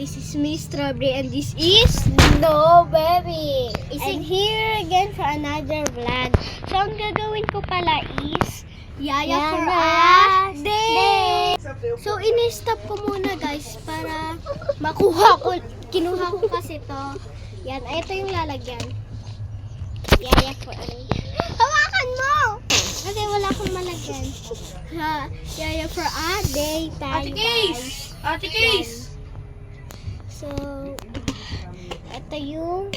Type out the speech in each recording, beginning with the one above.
This is me, Strawberry, and this is No, baby. and here again for another vlog. So, ang gagawin ko pala is Yaya for a day. So, in-stop ko muna guys para makuha ko. Kinuha ko kasi to. Yan, ito yung lalagyan. Yaya for a day. Hawakan mo! Kasi wala akong malagyan. Ha, Yaya for a day tayo, guys. Ate Case! So, ito yung,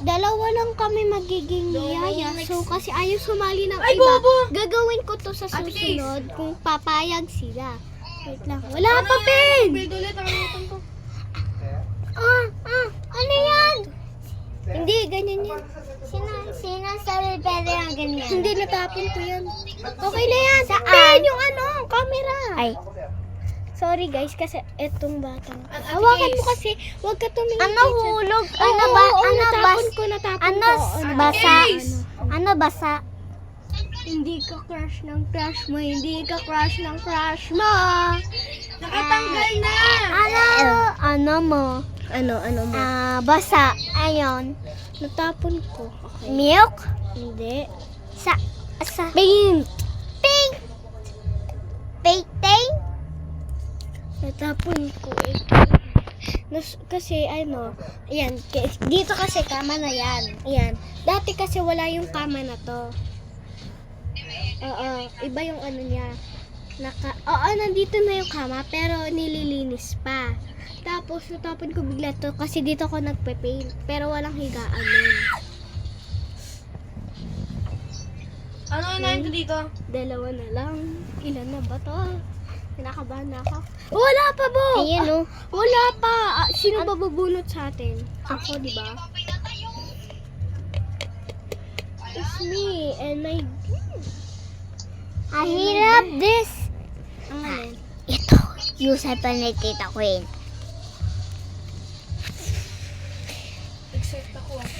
dalawa lang kami magiging yaya. So, kasi ayaw sumali ng Ay, iba. bobo! Gagawin ko to sa Ate susunod kung papayag sila. Wait lang. Wala pa, pen! Build ulit ang utang ko. Ano yan? Hindi, ganyan yan. Sino sabi pwede ang ganyan? Hindi, natapon ko yan. Okay na yan. Saan? Pen, yung camera. Ay. Sorry guys, kasi etong batang. Ate Hawakan mo Case. kasi, huwag ka tumingin. Ano dyan. hulog? Oo, Ano oo, ba? oo, Ano natapon bas? ko. Ano basa? Case. Ano basa? Hindi ka crush ng crush mo, hindi ka crush ng crush mo. Nakatanggal na! Ano mo? Ano mo? Basa. Ayon. Natapon ko. Okay. Milk? Hindi. Sa Paint. pink. Painting? Natapon ko eh. Kasi ayan, dito kasi kama na yan. Ayan. Dati kasi wala yung kama na to. Iba yung niya. Nandito na yung kama pero nililinis pa. Tapos natapon ko bigla to kasi dito ako nagpe-paint pero walang higaan nun. Ano unahin ko dito? Dalawa na lang. Ilan na ba to? Kinakabahan na ako. Wala pa, Bo! Ayun, oh. Wala pa! Sino ba bubunot sa atin? Ako, di ba? It's me and my... I hirap this. Ang alin? Ito. User pa na Tita Queen. Excited ako ah.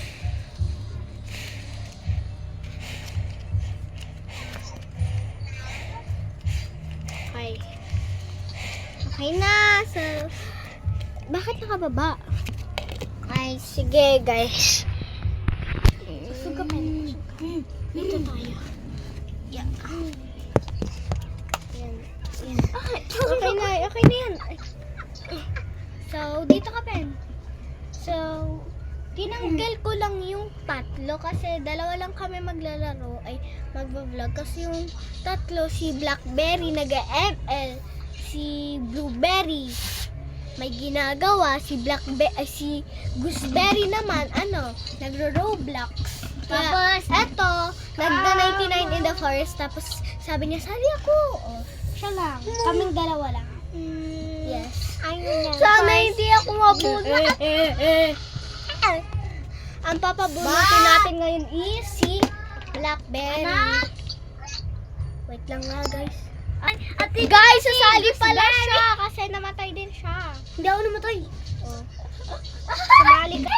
Okay. Okay na. So, bakit nakababa? Ay, sige guys. Busog ka pa. Dito tayo. Yeah. Yan. Yan. Okay na yan. So, dito ka, Pen. So, tinanggal ko lang yung tatlo kasi dalawa lang kami maglalaro ay magbablog kasi yung tatlo si Blackberry nag-ML, si Blueberry may ginagawa, si Gooseberry naman nagro-Roblox. Tapos eto, nagda 99 in the forest tapos sabi niya sali ako. Siya lang. Kaming dalawa lang. Yes. Sana hindi ako mabunot. Ang papabunutin natin ngayon is si Blackberry. Wait lang nga guys. Guys, sasali pala siya kasi namatay din siya. Hindi ako namatay. Oh. Sumali ka.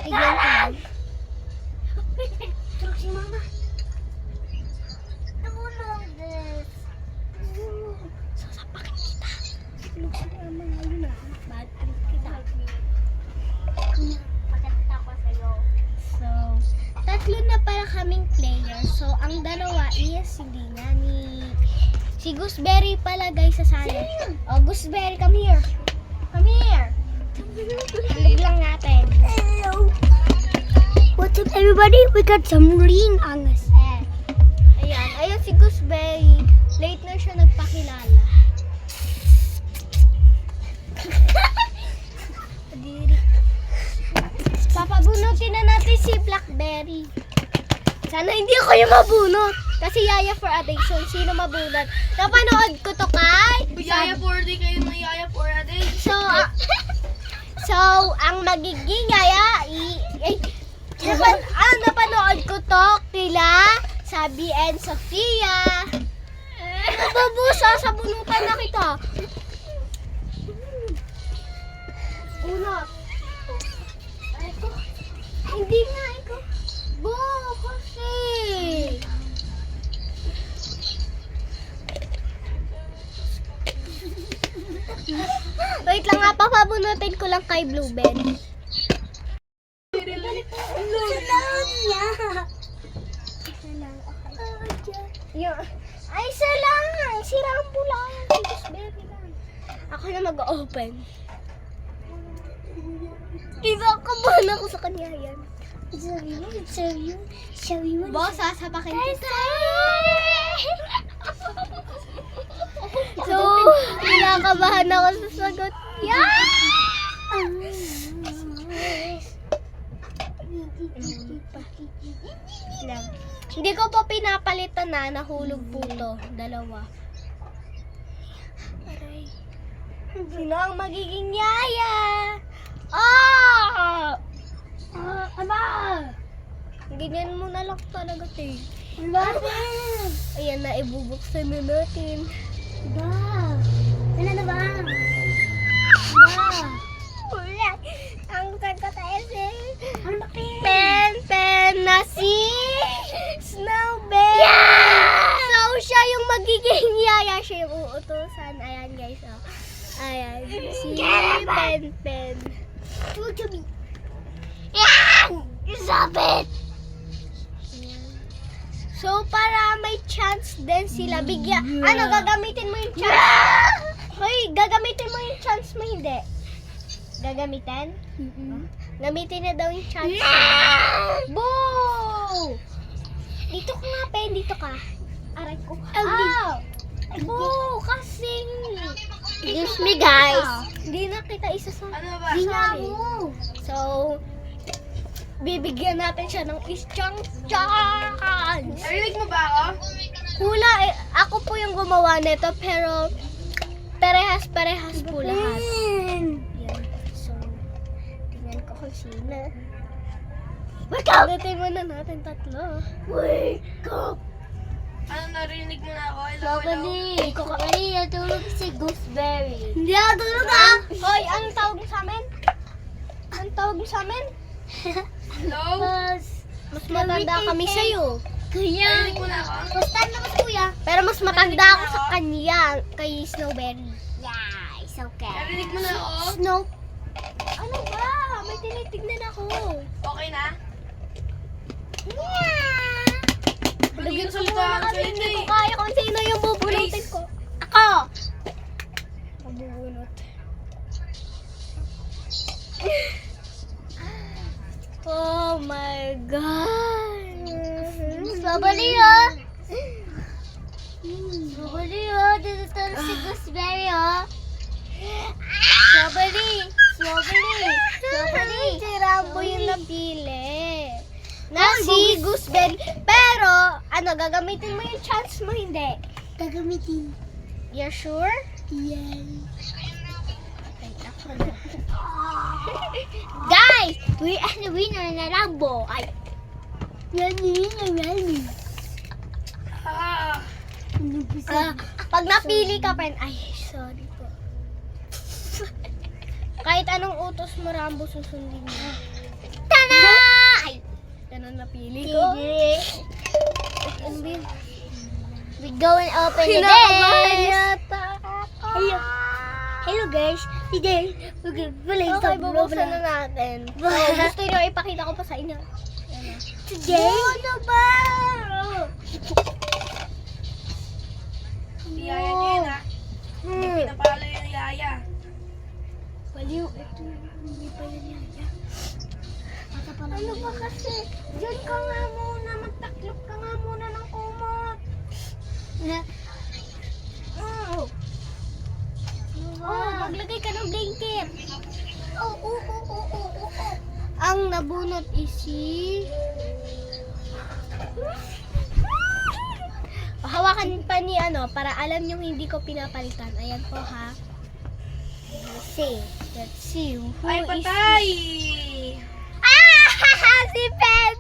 Tignan ko. Tulog si mama. Sasapakin kita. Tulog si mama ngayon ah. Bad trip kita. Pagkakita ko sa'yo. So, tatlo na pala kaming player. So, ang dalawa is hindi na si Gooseberry pala guys sasali. Oh, Gooseberry, come here. Come here. Tulog lang natin. Hello. What's up everybody? We got some ring angas. Ayan si Gooseberry. Late na siya nagpakilala. Adiri. Papabunutin na natin si Blackberry. Sana hindi ako yung mabunot. Kasi Yaya for a day. So, sino mabunot? Napanood ko to kay... Yaya for a day kayo na Yaya for a day. So, ang magiging Yaya... napanood ko to kila Sabi and Sofia. Nababusa sa bunutan na kita. Una. Hindi nga ikaw. Bo, kasi. babunutin ko lang kay Blueberry. Salam niya. Ay, isa lang. Si Rambo lang. Si Gooseberry lang. Ako na mag-open. Kinakabahan ako sa kanya yan. Sabi mo. Boss, sasapakin kita. So, kinakabahan ako sa sagot. Lang. Hindi ko po pinapalitan na, nahulog po to. Dalawa. Aray. Sino ang magiging yaya? Ama! Ganyan mo na lang talaga, te. Bakit? Ayan na, ibubuksan na natin. Ba? Ano na ba? Ba? Wala. Ang sagot ay si Ano bakit? Pen na si Snowbell. Yeah! So, siya yung magiging yaya. Siya yung uutusan. Ayan, guys. Oh. Ayan. Si Pen. Tuwa to me. Yan! Stop it! So, para may chance din sila. Gagamitin mo yung chance. Hoy, gagamitin mo yung chance mo, hindi. Gagamitin? Gamitin na daw yung chance. Boo! Dito ka nga, Pen. Dito ka. Aray ko. Boo! Kasing... Excuse me, guys. Hindi na kita isa sa... Ano ba? Di nga Sorry. mo. So, bibigyan natin siya ng isang chance. Narinig mo ba ako? Hula, ako po yung gumawa nito, pero parehas po lahat. Yan. So, tingnan ko kung sino. Wake up! Ulitin mo na natin tatlo. Wake up! Ano, narinig mo na ako? Hello, hello? Hindi ko kanina tulog si Gooseberry. Hindi ako tulog ah! Hoy, anong tawag mo sa amin? Anong tawag mo sa amin? Hello? Mas matanda kami sa'yo. Kuya. Narinig mo na ako? Basta naman kuya. Pero mas matanda ako sa kanya, kay Snowberry. Yeah, it's okay. Narinig mo na ako? Snow. Ano ba? May tinitignan ako. Okay na? Yeah. Hindi Lagyan ko ko salita muna ako kasi sa hindi inyo ko eh. kaya kung sino yung bubunutin Please. ko. Ako. Mabubunot. Oh my God! Babali oh. Babali oh. Dito tulog si Gooseberry oh. Strawberry! Si Rambo yung napili. Na si Gooseberry. Pero, gagamitin mo yung chance mo, hindi. Gagamitin. You're sure? Yan. Guys! We are the winner na Rambo. Ay. Yan. Pag napili ka, Pen. Ay, sorry po. Kahit anong utos mo, Rambo, susundin mo. Tana! Ay. Yan ang napili ko. Ano ba yun? We go and open the Kinakabahan this. yata ako. Hello guys. Today we're gonna play Okay, some bubuksan na Roblox. natin. So, gusto nyo ipakita ko pa sa inyo. Today. Ano ba? Si Yaya niya yun ha? Pinapalo yung Yaya. Baliw. Ito, hindi pa yun yaya. Ano ba kasi? Diyan ka nga muna. Magtaklop ka nga muna ng kumot. Maglagay ka ng blanket. Ang nabunot is si... Hawakan pa ni para alam nyo hindi ko pinapalitan. Ayan po ha. Let's see. Who Ay, is patay! si Pen!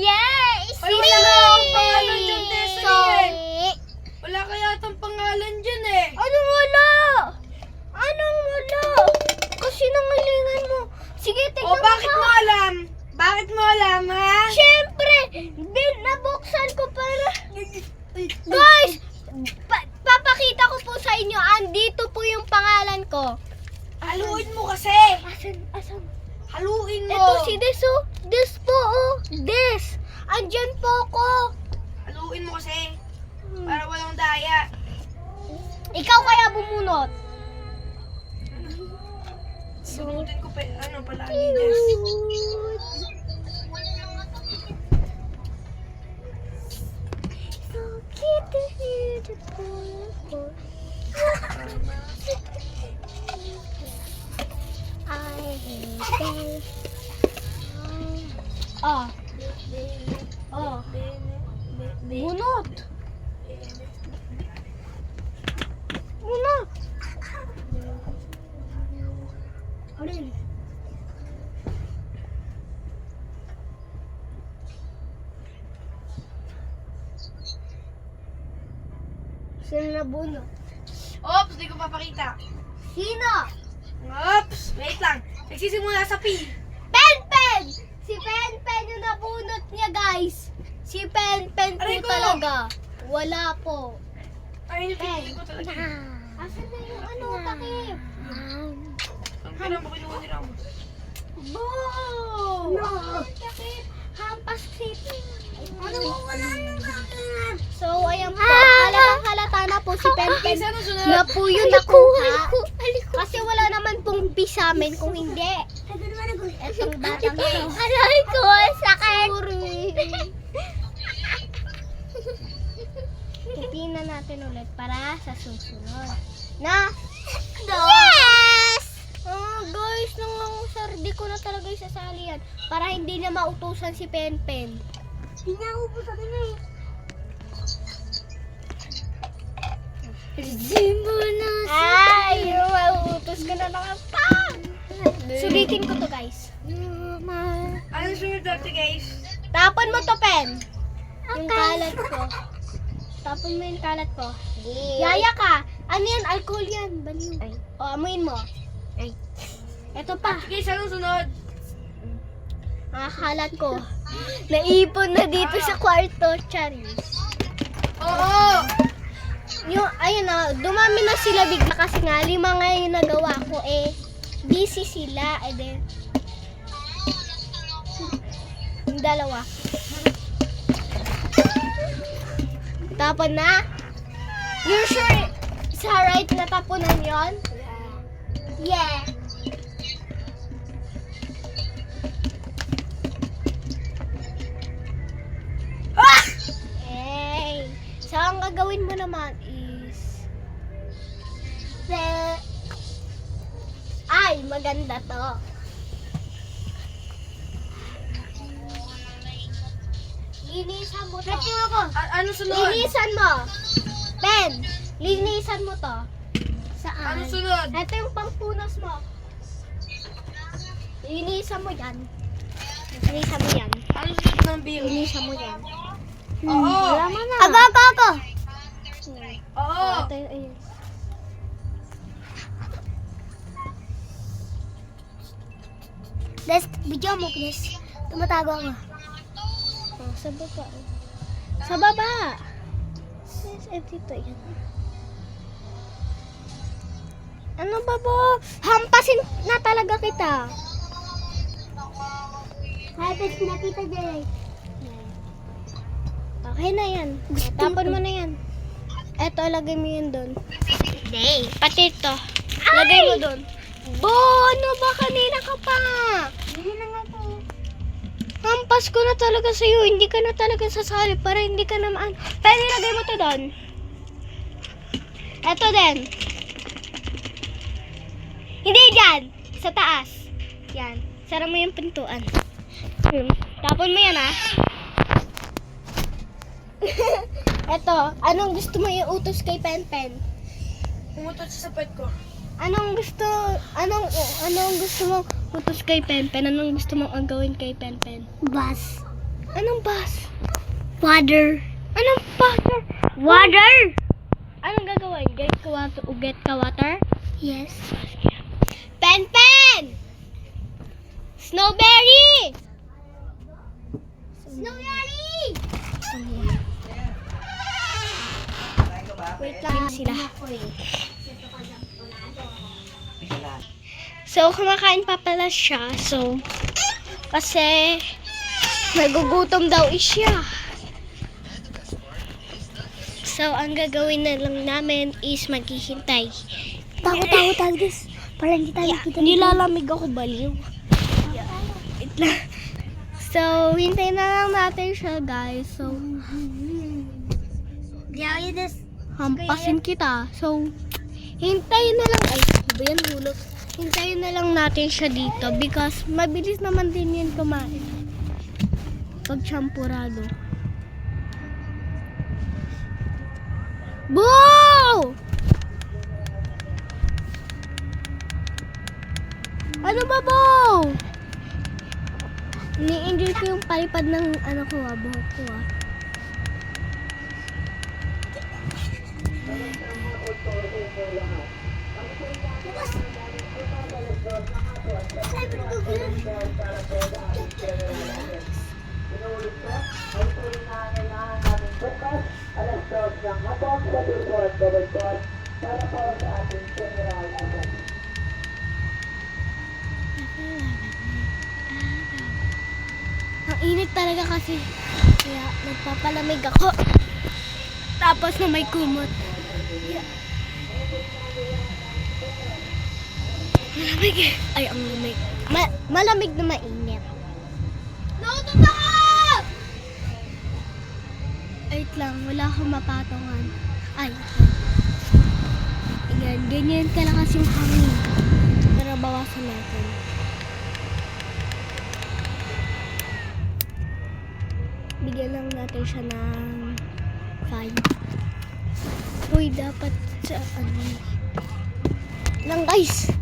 Yeah! Ay, wala nga akong pangalan dyan, Tessa, Sorry. Wala kaya itong pangalan dyan eh. Anong wala? Kasi nangalingan mo. Sige, tignan O, bakit mo alam? Bakit mo alam, ha? Siyempre! Nabuksan ko para... Guys! Papakita ko po sa inyo. Andito po yung pangalan ko. Nandyan po ako. Haluin mo kasi. Para walang daya. Ikaw kaya bumunot. Sunutin ko pa, palagi, Des. Oh. Oh. Bunot. Bunot. Alin? Sino na bunot? Oops, di ko papakita. Sino? Oops, wait lang. Nagsisimula sa P. Pen! Si Pen yung nabunot niya, guys. Si Pen po Aray ko! talaga. Wala po. Ay, hindi ko talaga. Asan na yung takip? Ang kailan mo kinuha ni Ramos? Boom! No. Takip. Hampas city. Ano mo wala nang gagawin? So, ayan po. Halata na po si Pen Ano sunod? na po yun nakuha. Kasi wala naman pong P sa amin kung hindi. Ano naman ako? Etong batang to. Aray ko, sakit. Sorry. Titingnan natin ulit para sa susunod. Na? Yes! Oh, guys, sir, di ko na talaga isasali yan. Para hindi na mautusan si Pen. Hindi niya ako sa akin eh. Ay, mauutos ka na naman pa. Sulitin ko to, guys. Ano sunod dati, guys? Tapon mo to, Pen. Yung kalat ko. Tapon mo yung kalat ko. Yaya ka. Ano yan? Alcohol yan. Baliw. O, amuin mo. Ito pa. Guys, anong sunod? Ang kalat ko. Naipon na dito sa kwarto, Charis. Oo! Yung, ayun na, dumami na sila bigla kasi nga, 5 nga yung nagawa ko busy sila, then, yung 2. Tapon na? You're sure sa right na tapunan yon? Yeah. Hey. So, ang gagawin mo naman is ay, maganda to. Linisan mo to. Ano sunod? Linisan mo. Pen, linisan mo to. Saan? Ano sunod? Ito yung pampunas mo. Linisan mo yan. Linisan mo yan. Ano sunod ng bill? Linisan mo yan. Oo! Wala mo na. Ako. Oo! Ito yung, ayun. Des, video mo, please. Tumatago ako. Oh, sa baba. Sa baba. Dito yan. Ano ba bo? Hampasin na talaga kita. Habis nakita dyan. Okay na yan. Tapon mo na yan. Eto, lagay mo yun doon. Hindi. Pati ito. Lagay mo doon. Bo, ano ba? Kanina ka pa. Hindi na nga to. Hampas ko na talaga sa'yo. Hindi ka na talaga sasali para hindi ka naman. Pwede lagay mo to doon. Eto din. Hindi dyan. Sa taas. Yan. Sara mo yung pintuan. Tapon mo yan, ha? Eto, anong gusto mo iutos kay Pen? Umutot sa sapet ko. Anong gusto mo utos kay Pen? Anong gusto mo ang gawin kay Pen? Bus. Anong bus? Water. Anong water? Water? Anong gagawin? Get ka water? Yes. Pen! Snowberry! Snowberry! Wait lang sila. So, kumakain pa pala siya. So, kasi Nagugutom daw siya. So, ang gagawin na lang namin is maghihintay. Takot guys. Para hindi tayo kita. Nilalamig ako, baliw. Wait lang. So, hintayin na lang natin siya, guys. So, Yaya this. hampasin kita. So, hintayin na lang. Ay, ba yan hulot? Hintayin na lang natin siya dito because mabilis naman din yan kumain. Pag champurado. Boo! Ano ba, Bo? Ni-enjoy ko yung palipad ng buhok ko, Ang init talaga kasi. Kaya nagpapalamig ako. Tapos na may kumot. Malamig eh. Ay, ang lamig. Malamig na mainit. Nauto na ka! Wait lang, wala akong mapatungan. Ay. Ayan, ganyan kalakas yung hangin. Pero bawasan natin. Bigyan lang natin siya ng 5. Uy, dapat sa lang guys.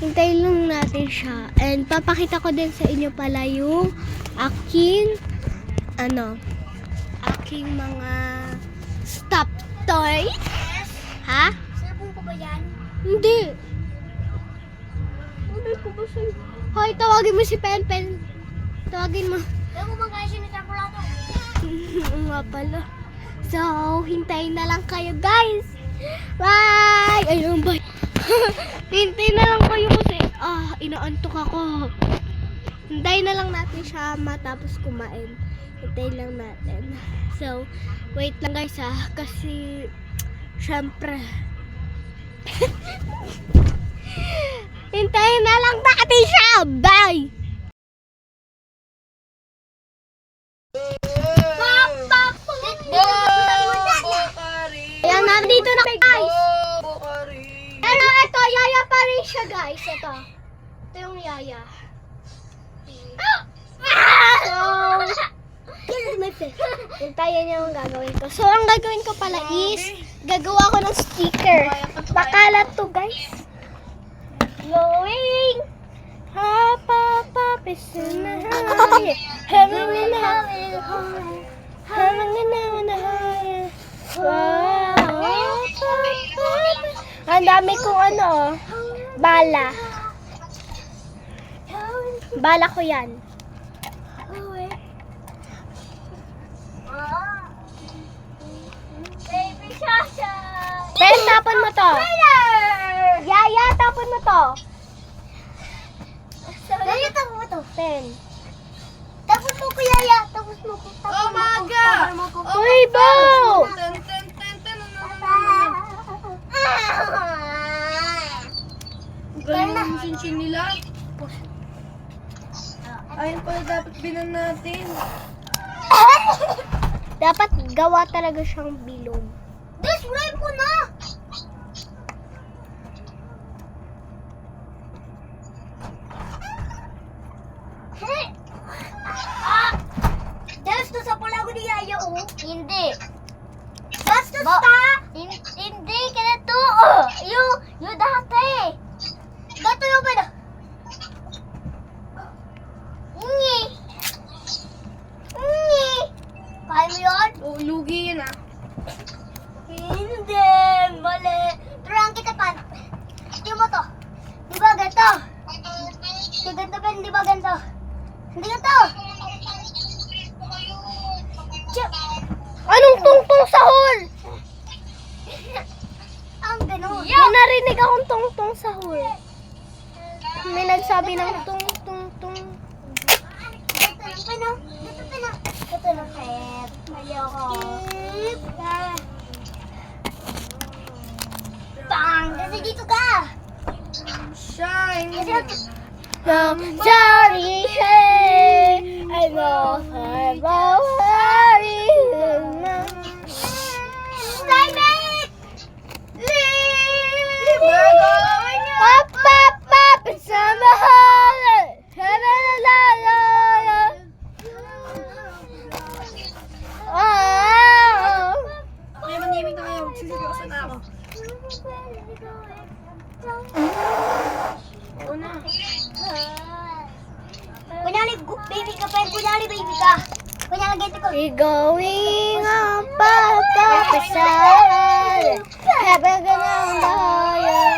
Hintayin lang natin siya. And papakita ko din sa inyo pala yung aking aking mga stuffed toy. Ha? Sabong ko ba yan? Hindi. Hindi ko ba sa'yo? Hoy, tawagin mo si Pen Pen. Tawagin mo. Kaya ko bang kasi nitampulato? Nga pala. So, hintayin na lang kayo, guys. Bye! Ayun ba? Hintayin na lang kayo kasi inaantok ako. Hintayin na lang natin siya matapos kumain. Hintayin lang natin. So, wait lang guys kasi syempre hintayin na lang natin siya. Bye! Ayan, nandito na kayo guys. Pero ito, yaya pa rin siya guys. Ito yung yaya. So, hintayin niyo ang gagawin ko. So, ang gagawin ko pala is gagawa ko ng sticker. Pakalat to guys. Glowing. Ang dami kong bala. Bala ko yan. Baby Shasha! Pero tapon mo to. Yaya, tapon mo to. Yaya, tapos mo to. Pen. Tapos mo ko, Yaya. Tapos mo ko. Umaga! Uy, Bo! Galing ng sinshin nila. Ayun pala dapat binan natin. Dapat gawa talaga siyang bilog. Display ko na! Bastos sa pula ko ni Yaya, oh. Hindi. Bastos ka? Hindi, ganito, oh. Yung dati. Gato yung ba na? Ngi. Ngi. Kaya mo yun? Oh, lugi yan Hindi, mali. Turuan kita pa. Tingnan mo to. Di ba ganito? Di ganito ba? Di ba ganito? Hindi ganito. Anong tungtong sahol? Ang ganun. May narinig akong tungtong sahol. May nagsabi ng tung. Ano? Dito dito ka. Shine. I'm sorry, hey, I know I'm sorry. Stop it! Pop, pop, pop, it's on the hall. Oh. Okay, manimig na kayo. Sisigawasan na ako. Oo na. Kunyari, baby ka pa. Kunyari, baby ka. Kunyari, ganito ko. We going on pagkakasal. Have a good on the higher.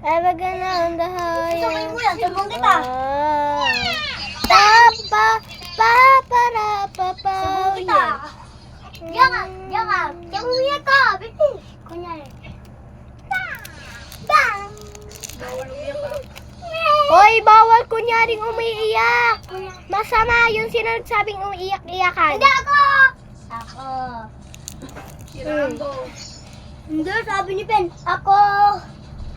Have a good on the higher. Sabay mo yan, tulungan kita. Papa, papa, papa, Sabay kita. Diyan ka. Diyan umiyak ka. Baby. Kunyari. Bang! Bawal umiyak ka. Hoy, bawal kunyaring umiiyak. Masama yung sinasabing umiiyak-iyakan. Hindi ako! Ako. Siraan to. Hindi, sabi ni Ben. Ako.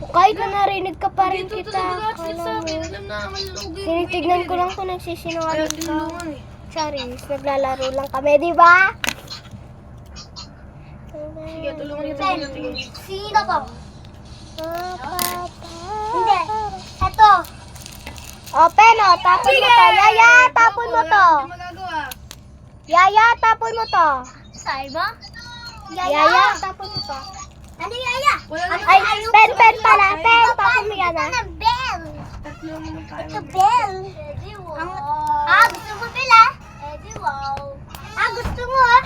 Kahit na narinig ka pa rin Dito kita. talaga sila sa Alam akin. mo. Alam na naman yung Tinitignan ko lang kung Kaya nagsisinungaling ka. tinulungan eh. Charis, naglalaro lang kami, di ba? Sige, tulungan niyo Ben, tayo. sino to? Hindi. Ito. Open o, tapon mo to. Yaya, tapon mo to. Hindi magagawa. Yaya, tapon mo to. Sabi mo? Yaya, tapon mo to. Ano yaya? Wala na. Ay, pen pala. Pen, tapon mo yan ah. Ano, bell? Tatlo naman tayo. Ito, bell. Gusto mo, bell ah? Gusto mo ah?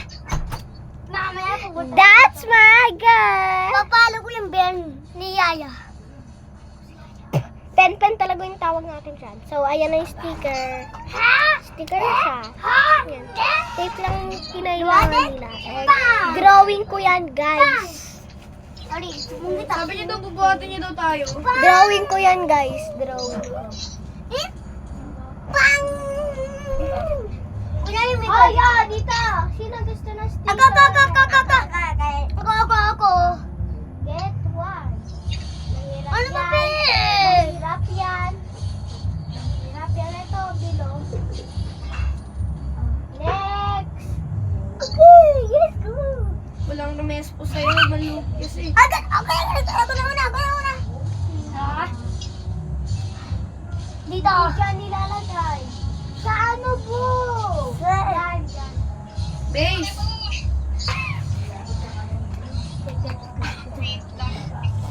Mamaya pupunta. That's my girl. Papalo ko yung bell ni yaya. Pen talaga yung tawag natin dyan. So, ayan na yung sticker. Ha? Sticker na siya. Ha? Ayan. Tape lang yung kinailangan nila. And drawing ko yan, guys. Sorry, sumungit ako. Sabi niyo daw, bubuhatin niyo daw tayo. Drawing ko yan, guys. Drawing ko. Bang! Kunyari may Oh, yeah, dito. Sino gusto ng sticker? Ako. Get one. Mahirap Ano ba, yan. Ben? Mahirap yan. Mahirap yan. Ito, bilog. Next. Okay, yes, go. Walang rumes po sa'yo. Maluk kasi. Okay, ako na una. Dito. Hindi siya nilalagay. Sa ano po? Yan. Base.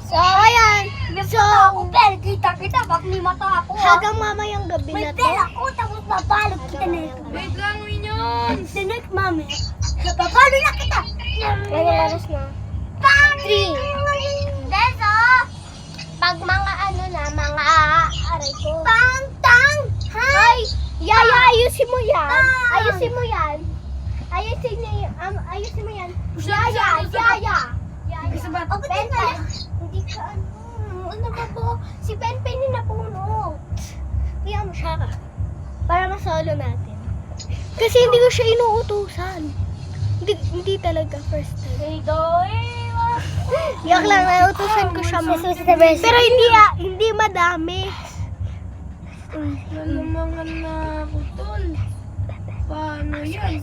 So, ayan. So, Ako, bell, kita, pag may mata ako. hanggang mamayang gabi May na to. bell ako, tapos papalog kita na ito. Wait lang, Minions. Sinek, mami. Papalo na kita. Anong oras na? Bang! 3. Beso! Pag mga ano na, mga aray ko. Bang! Tang! Ay! Yaya, ayusin mo yan. Ah! Ayusin mo yan. Ayusin mo yan. Saan, Yaya, saan, saan? Yaya. Isa ba? Ako din Pen, pala. hindi ka ano ba po? Si Pen yung napuno. Kaya mo siya ka. Para masolo natin. Kasi hindi ko siya inuutusan. Hindi talaga first time. Yak lang, nautusan ko siya. Pero hindi madami. Lalamangan na ako, tol. Paano yan?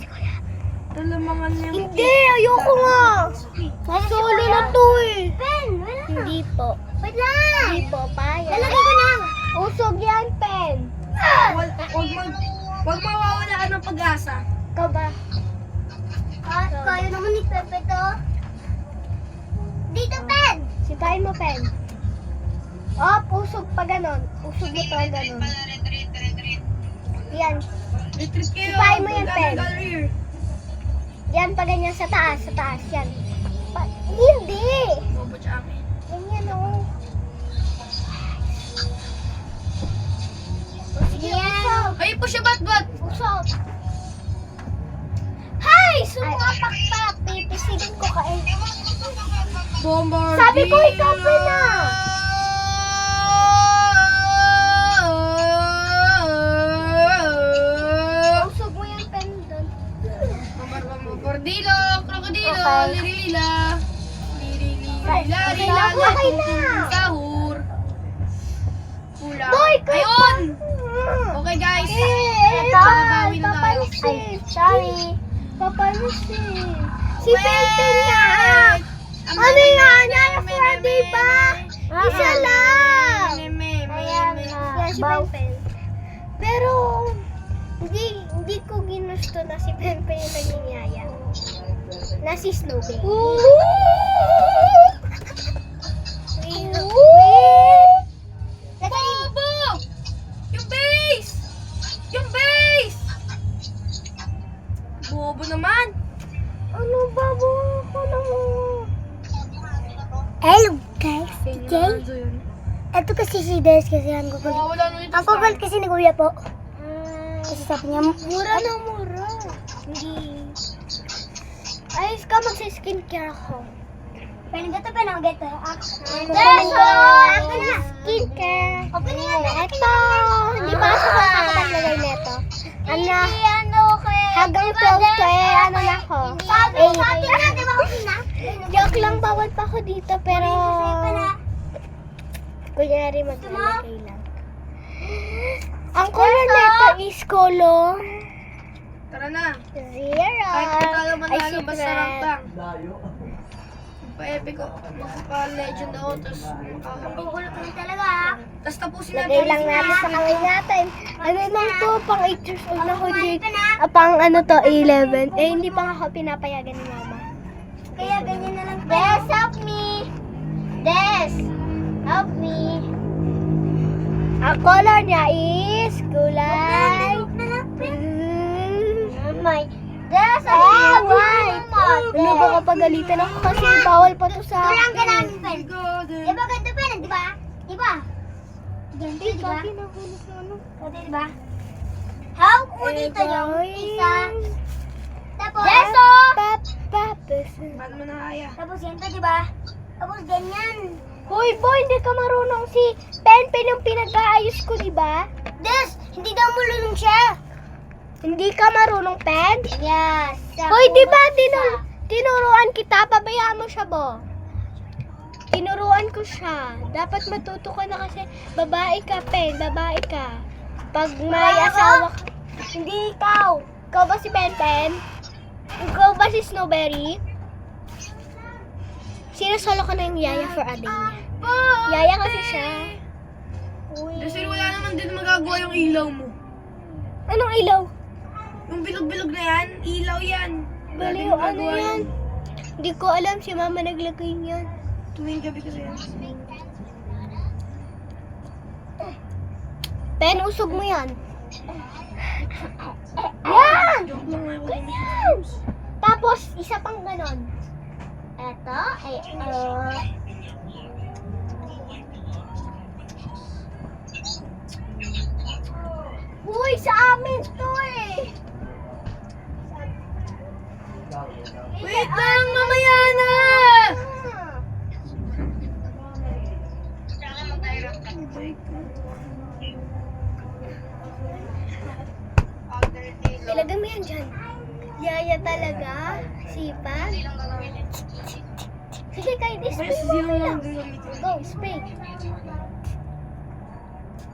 Lalamangan niya. Hindi, ayoko nga. Solo na to eh. Pen, wala. Hindi po. Wait lang. Hindi po, paya. Lalagay ko na. Usog yan, Pen. Huwag mawawala ka ng pag-asa. Ikaw ba? Kaya naman ni Pepe to. Dito, Pen. Sipain mo, Pen. Oh, usog pa ganon. Usog mo to ganon. Yan. Retreat kayo. Sipain mo yan, Pen. Gallery. Yan pa ganyan sa taas, yan. Hindi. Bobo siya akin. Ganyan oh. Sige, usog. Ay, push siya, bat. Usog. Hay! Sumapak pa. Pipisilin ko ka eh. Bombardier. Sabi ko, ikaw pa na. Usog mo yung pen doon. Bombardilo, krokodilo, Okay. lirila. Lirili. Lari, Okay na, lali, okay na. sahur. Kulang. Boy, Ayun! Okay guys. Ito, Babawi na tayo. papansin. Sorry. Papansin. Si Wait! Penpen nga. Ang Ano meme, nga, meme, Naya meme, Friday meme, ba? meme. Isa lang. Meme, meme, Ayan meme. na. Yan si Penpen. Pero, hindi ko ginusto na si Penpen yung naging yaya. Na si Snowbay. Bobo! Yung base! Yung base! Bobo naman. Ano ba ko lang? Hello guys. Ronaldo yun. Ito kasi si Des kasi ang gugulit. Wala nung ito. Ang gugulit kasi ni Kuya po. Kasi sabi niya, Mura na mura. Hindi. Ayos ka, magsa-skincare ako. Penagato pa nang gato. Des, Ako na. Skincare. Open niya. Ito. Hindi pa ako nakakapaglagay nito. Ano? Ano kay... Hanggang 12 to eh, ano na ako? Sabi Eh, sa atin na, di ba okay na? joke lang, bawal pa ako dito, pero... Kunyari maglalagay lang. Ang color nito is color Tara na. 0. Kahit kung talo Ay, manalo, basta secret. rank Pa-epic ko. Magpa-legend ako, tapos Gugulo ka na talaga. tapos tapusin Lagay lang natin sa kamay natin. Ano lang to, pang 8 years old na ko dito. Pang ano to, 11. Eh, hindi pa nga ako pinapayagan ni mama. Kaya ganyan na lang. Des, help me. Des, help me. Ang color niya is kulay... My. Des, white. Ano ba kapagalitan ako kasi bawal pa to sa Kulang ka akin. namin, pen. Di ba ganito, pen? Di ba? Di ba? Ganito, di ba? Pinahulog na ano. Ganito, di ba? How ko Eh, dito yung guys. isa. Tapos, Paano mo nakaya? tapos ganito, di ba? Tapos ganyan. Hoy boy, hindi ka marunong si Penpen yung pinag-aayos ko, di ba? Des, hindi daw mulunong siya. Hindi ka marunong, Pen? Yes. Hoy, di ba tinuruan kita? Pabayaan mo siya, Bo. Tinuruan ko siya. Dapat matuto ka na kasi babae ka, Pen. Babae ka. Pag may asawa ka. Hindi ikaw. Ikaw ba si Penpen? Ikaw ba si Snowberry? Sinasolo ka na yung yaya for a day. Yaya kasi siya. Kasi wala naman din magagawa yung ilaw mo. Anong ilaw? Yung bilog-bilog na yan, ilaw yan. Wala din Baliw, ano magagawa yan? Hindi ko alam, si mama naglagay niyan. Tuwing gabi kasi yan. Pen, usog mo yan. Yan! Joke lang nga ako. Ganyan! Tapos, isa pang ganon. Eto, ay, Uy, sa amin to eh! Wait lang, mamaya na! Ilagay mo yan dyan. Yaya talaga. Sipag. Sige, kahit Mas spray mo zero okay lang lang. gagamitin. Go, spray.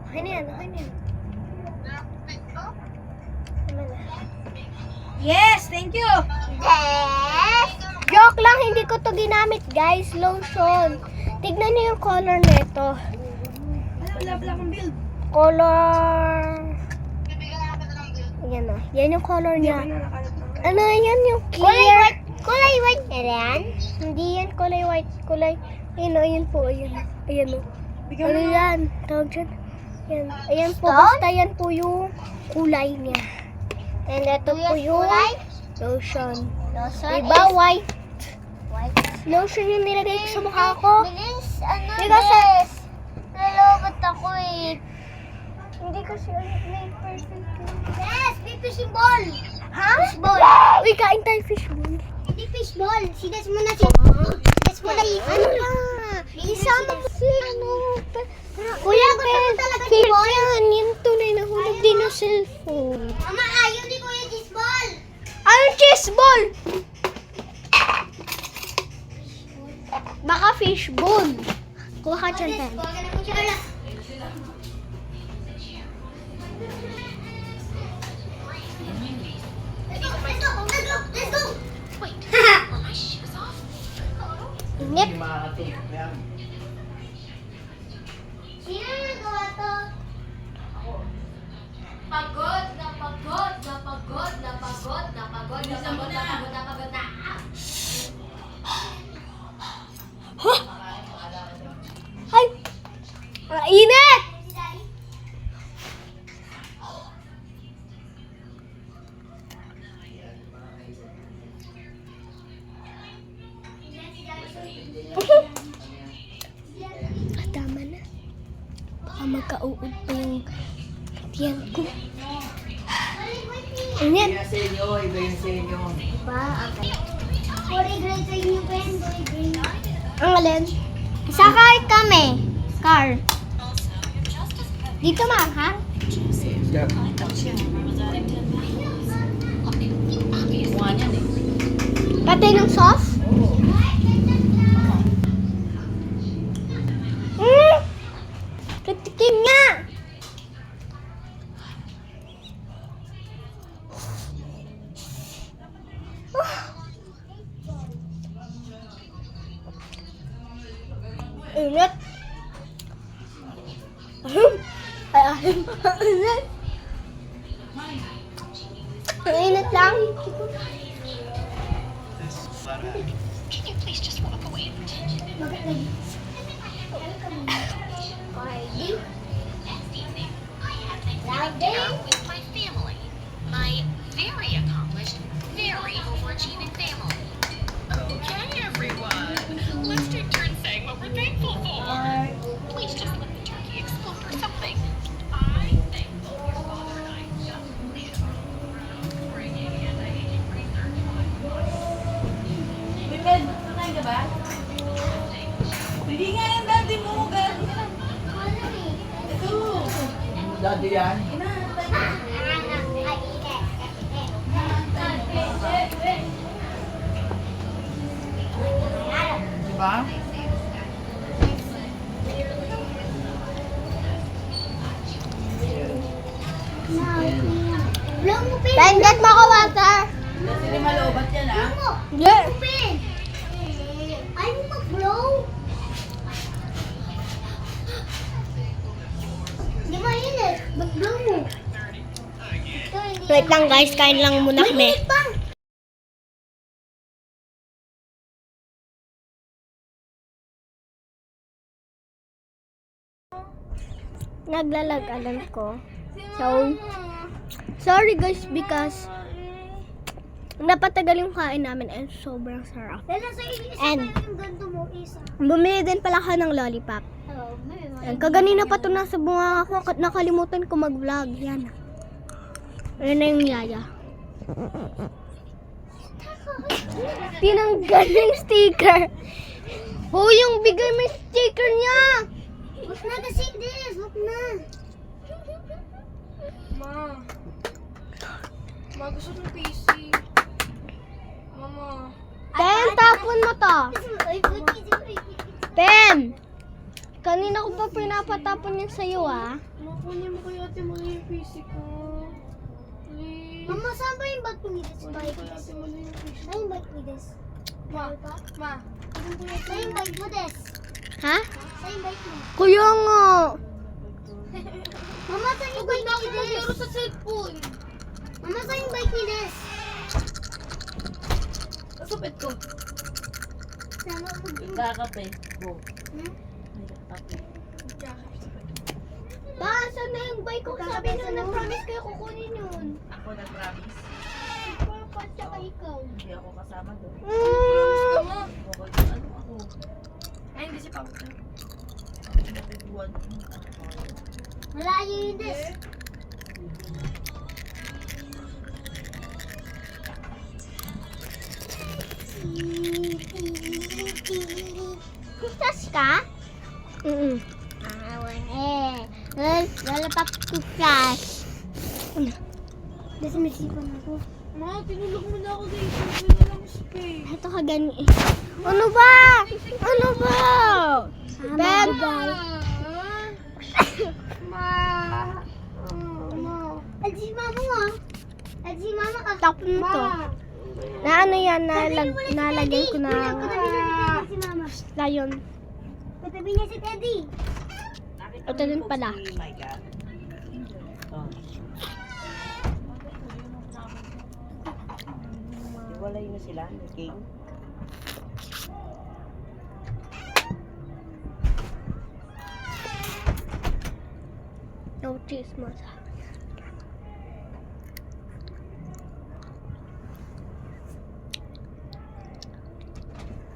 Okay na yan, okay na yan. Tama na. Yes, thank you! Des. Joke lang, hindi ko to ginamit, guys. Lotion. Tignan niyo yung color nito. Wala akong build. Color... Ayan o. Yan yung color Hindi niya. ako nakakalap na. Ano yan yung Kulay clear? white. Kulay white na yan. Hindi yan kulay white. Kulay... Ayun o, ayun po. Ayun o. Ayan o. Bigyan Ano mo na. yan? Tawag dyan. Ayan. Ayan po. Stone? Basta yan po yung kulay niya. And ito po yung Kulay. lotion. Lotion Diba is white? white. Lotion yung nilagay ko sa mukha ko. Bilis, ano, Diba sa- Des? Nalobot ako eh. Hindi kasi may person ko. Des, may fishing ball. Ha? Fishball. Uy, kain tayo fishball. Hindi fishball. Si Des mo na si... Des mo na yung... Ano na? Isama mo si ano. Kuya, gusto mo talaga Fish fishball? yan. Yung tunay na hulog din ng cellphone. Mama, ayaw ni Kuya fishball. Anong cheese ball? Baka fish fishbone. Kuha ka dyan, Pen. Kuha ka ng kutsara. Let's go! Wait, are my shoes off? Inip. Sino yung nagawa to? Pagod na pagod na pagod na pagod na pagod na pagod na pagod na pagod na. Ay! Ang init! Tama na. Baka magkauod pa yung tiyan ko. Init. Kaya sa inyo, iba yung sa inyo. Ba, okay. 40 grade sa inyo, Ben. 40 grade. Ang alin? Sakay kami. Car. Dito maanghang? Mukha niyan eh. Pati ng sauce? Katikim nga! Init! Ahim! Ay, ahim! Init! Ang init lang! With my family. My very accomplished, very overachieving family. Okay, everyone. Let's take turns saying what we're thankful for. Please just let the turkey explode or something. I'm thankful your father and I just completed our groundbreaking anti-aging research on Pimed, nakain ka ba? Hindi nga yung daddy mo. Ito. Daddy yan? Diba? Blow mo, Ben. Pendet mo ko water! Kasi di malobat yan ah. Blow mo. Yeah. Ben. Ayaw mo mag-blow. Di mainit. Mag-blow mo. Ito, hindi Wait lang guys, kain lang muna kami. mainit pa. Naglalag alam ko. So, sorry guys because napatagal yung kain namin and sobrang sarap. Dala sa isa And- pa yung ganito mo, isa. Bumili din pala ako ng lollipop. Oh, Ayan, kaganina pa to nasa bunga ako. Nakalimutan ko mag-vlog. Yan. Ayan na yung yaya. Tinanggal yung sticker. Oh, yung bigay mo yung sticker niya. Wag na kasi this. Wag na. Ma, gusto ng PC. Mama. Pen, tapon mo to. Ay, buti. Pen! Kanina ko pa pinapatapon yan sa'yo, ah. Makunin mo kaya ate mo yung PC ko. Please. Mama, saan ba yung bag ni this? Kunin ko kaya ate mo yung PC. Saan yung bag ni this? Ma, ma. Saan yung bag mo this? Ha? Saan yung bag mo? Kuya nga. Mama, saan yung bag ni this? sa cellphone. Mama, saan yung bag ni this? Kasupit ko. Sana mag... Kakape. Go. Hmm? Ba, saan na yung bike ko? Sabi nyo, na-promise kayo kukunin yun. Ako nag-promise. Papa, tsaka ikaw. Hindi ako kasama doon. Mm. Ano ako? Ay, hindi si Papa. Malayo yun this. Kustas ka? Lalapap ko flash. Kasi may sipan ako. Ma, tinulog mo na ako guys. Wala na lang space. Ito ka gani. Ano ba? Ano ba? Ben! Aji mama mo. Aji mama ka. Tapon mo to. Na ano yan, nalagyan ko na Si mama. layon. Katabi niya si Teddy. Ito din pala. Iwalay na sila ni King. No chismas.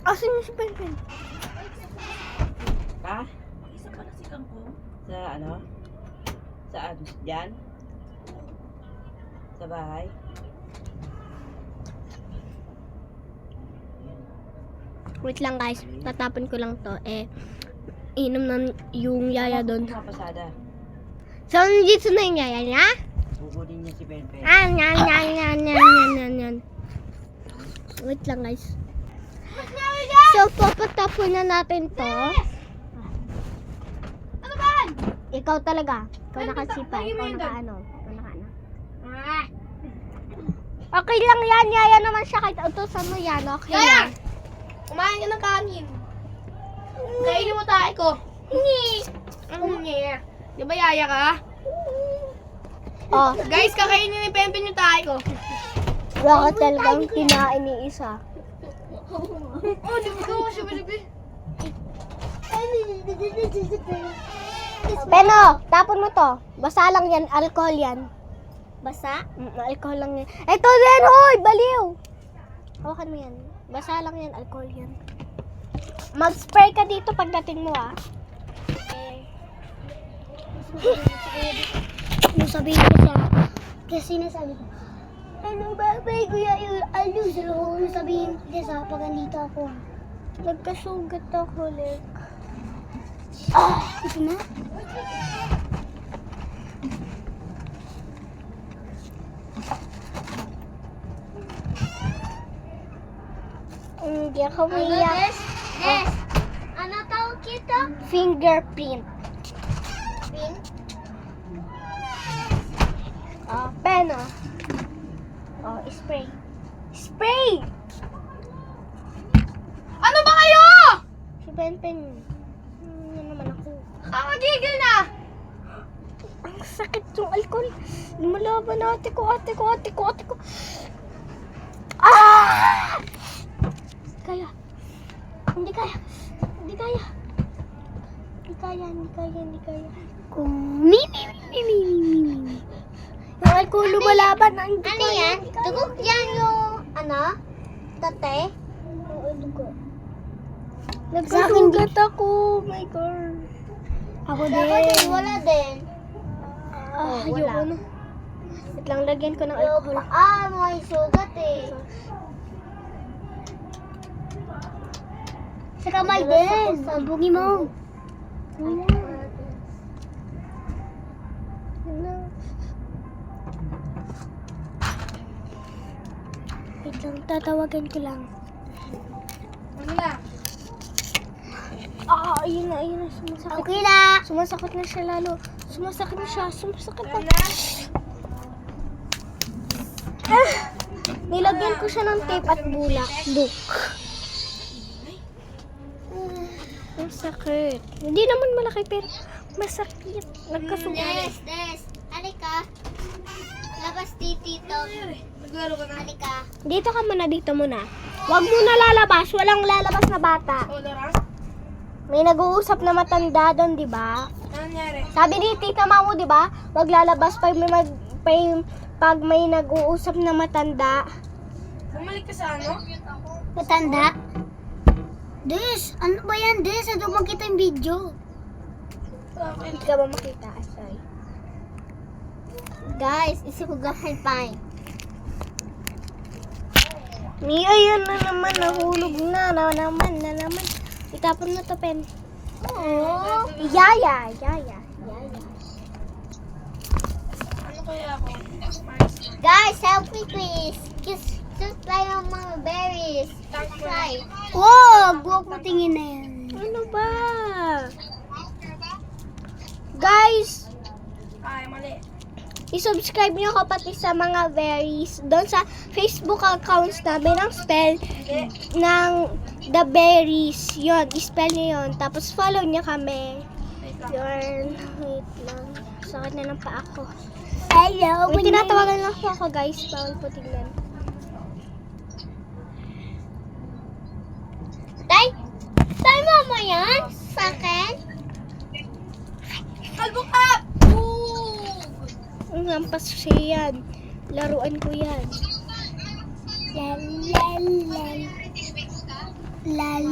Asan yung si Penpen? Ha? Sa ano? Saan? Diyan? Sa bahay? Wait lang guys, tatapon ko lang to. Inom na yung yaya doon. Sa pasada. So, dito na yung yaya niya? Bubulin niya si Penpen. Yan. Wait lang guys. So, papatapon na natin to. Ano ba? Ikaw talaga. Ikaw nakasipa. Ikaw nakaano. Okay lang yan. Yaya naman siya. Kahit utusan mo yan. Okay lang. Kumain ka ng kanin. Kainin mo tayo ko. Ano niya? Di ba yaya ka? Oh, Guys, kakainin ni Pempen yung tayo ko. wala ka talagang kinain ni isa. Oh, di ba ko? Sabi. Pero, tapon mo to. Basa lang yan. Alcohol yan. Basa? Alcohol lang yan. Ito din, hoy! Baliw! Hawakan mo yan. Basa lang yan. Alcohol yan. Mag-spray ka dito pagdating mo, ah. Ano sabihin ko siya? Kasi nasabi ko, ano ba, kuya, alus, ano sabihin ko sa pag andito ako. Nagkasugat ako, Lek. Ito na? Hindi ako umiyak. Des, ano tawag kita? Fingerprint. Pin? Oh, pen, oh. Oh, spray. Spray! Ano ba kayo? Si Pen. Yan naman ako. Kakagigil na! Ang sakit yung alcohol. Lumalaban na ate ko. Ah! Kaya. Hindi kaya. Mi. Yung alcohol lumalaban na hindi Ano kaya. yan? Tugok yan yung, ano? Tate? Oo, dugo. Sa akin Nagkasugat ako. Oh my God. Ako din. Wala din. Ayoko na. Wait lang, lagyan ko ng alcohol. May sugat eh. Sa kamay din. Sabugin mo. Wait lang, tatawagan ko lang. Ano na? Ayun na, sumasakit. Okay na. Sumasakit na siya lalo. Sumasakit na. Nilagyan ko siya ng tape at bulak. Book. Ang sakit. Hindi naman malaki pero masakit. Nagkasugat. Des. Halika. Labas tito. Naglaro ka na. Halika. Dito ka muna, dito muna. Huwag muna lalabas. Walang lalabas na bata. O, Lara? May nag-uusap na matanda doon, di ba? Ano nangyari? Sabi ni Tita Mamu, di ba? Wag lalabas pag may nag-uusap na matanda. Bumalik ka sa ano? Matanda. Des, ano ba yan, Des? Ano bang kita yung video? Hindi ka ba makita? Sorry. Guys, isi ko gahan pa. Ni, ayun na naman. Nahulog na naman. Itapon mo to, Pen. Oo. Yaya. Ano kaya ako? Guys, help me please. Just try on mga berries. Try. Huwag mo tingin na yan. Ano ba? Guys, Ay, mali. i-subscribe nyo ako pati sa mga berries doon sa Facebook accounts namin ang spell ng The Berries. Yun, i-spell nyo yun. Tapos follow nyo kami. Yun, wait lang. Sakit na ng paa ko. Hello. Wait, tinatawagan lang po ako guys. Bawal po tingnan. Tay, mo yan? Sa akin? Kalbo ka! Ang lampas siya yan. Laruan ko yan. Lal.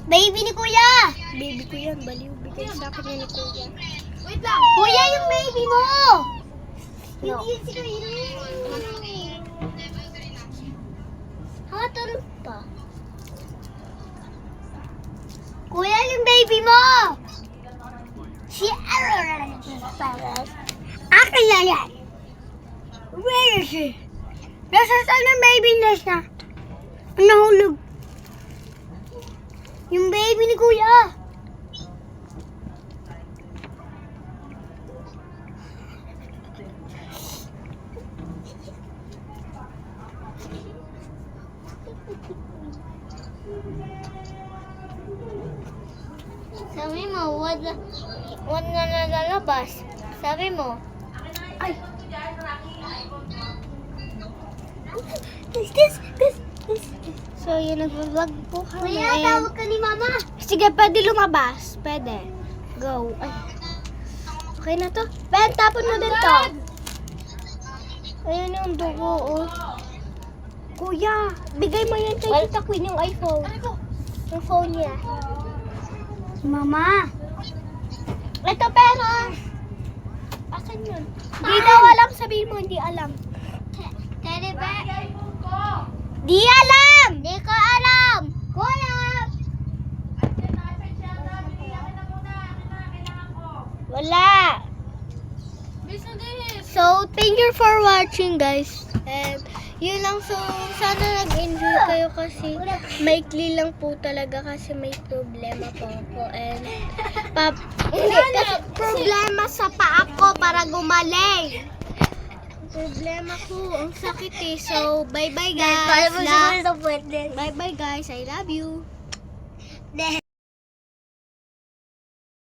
Baby ni Kuya! Baby ko yan. Baliw. Bigay sa akin yan ni Kuya. Wait lang. Kuya, yung baby mo! No. Hindi yun si Kuya. Tulog pa. Kuya, yung baby mo! Si akin na yan. Where is she? Nasa saan ang baby niya siya? Nahulog. Yung baby ni Kuya. Sabi mo, wag na nalalabas. Sabi mo. Ay. This. So, yun, nag-vlog po kami. Kuya, tawag ka ni Mama. Sige, pwede lumabas. Pwede. Go. Ay. Okay na to. Ben, tapon mo din to. Ayan yung dugo, oh. Kuya, bigay mo yan kay Tita Queen yung iPhone. Yung phone niya. Mama. Ito pera. Akin yun. Di daw alam, sabihin mo, hindi alam. Teddy bear. Di alam! Di ko alam. Kuya. Wala. So, thank you for watching, guys. And, yun lang. So, sana nag-enjoy kayo kasi maikli lang po talaga kasi may problema po ako. And, kasi problema sa paa ko para gumaling. Problema ko. Ang sakit eh. So, bye-bye guys. Bye-bye guys. I love you.